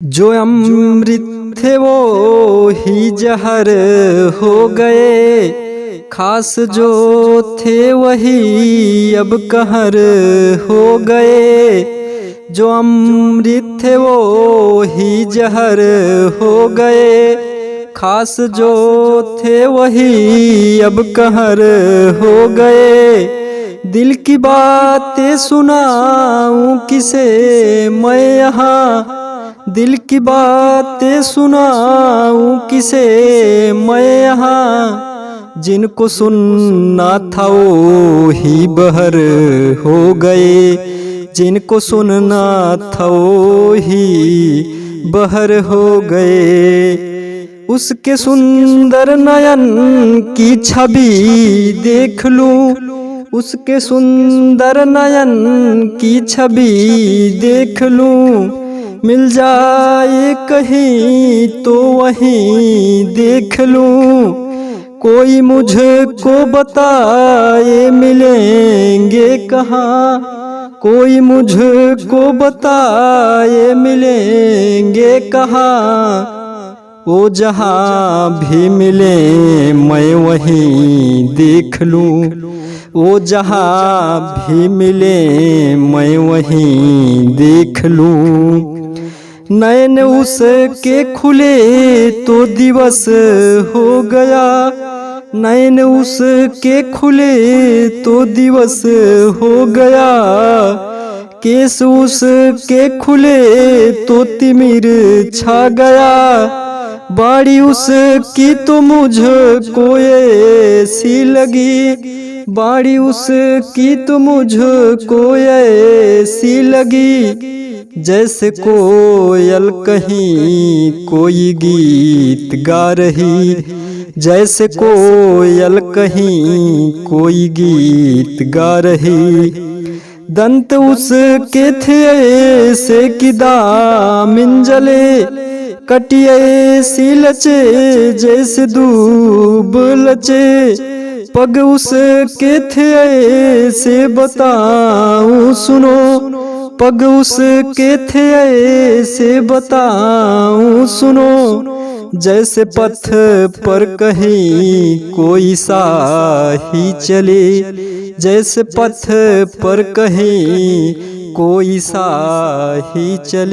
जो अमृत थे वो ही जहर हो गए, खास जो थे वही अब कहर हो गए। जो अमृत थे वो ही जहर हो गए, खास जो थे वही अब कहर हो गए। दिल की बातें सुनाऊं किसे मैं यहाँ, दिल की बातें सुनाऊं किसे मैं यहाँ। जिनको सुनना था वो ही बहर हो गए, जिनको सुनना था वो ही बहर हो गए। उसके सुंदर नयन की छवि देख लूं, उसके सुंदर नयन की छवि देख लूं। मिल जाए कहीं तो वहीं देख लूं। कोई मुझको बताए मिलेंगे कहाँ, कोई मुझको बताए मिलेंगे कहाँ। वो जहाँ भी मिले मैं वहीं देख लूं, वो जहाँ भी मिले मैं वहीं देख लूं। नैन उसके खुले तो दिवस हो गया, नैन उसके खुले तो दिवस हो गया। केस उसके खुले तो तिमिर छा गया। बाड़ी उसकी तो मुझको ऐसी लगी, बाड़ी उसकी तो मुझको ऐसी लगी। जैसे कोयल कहीं कोई गीत गा रही, जैसे कोयल कहीं कोई गीत गा रही। दंत उसके थे ऐसे कि दामिन जले, कटिए सी लचे जैसे दूब लचे। पग उसके थे ऐसे बताऊं सुनो, पग उसके थे ऐसे बताऊं सुनो। जैसे पथ पर कहीं कोई साही चले, जैसे पथ पर कहीं कोई साही चले।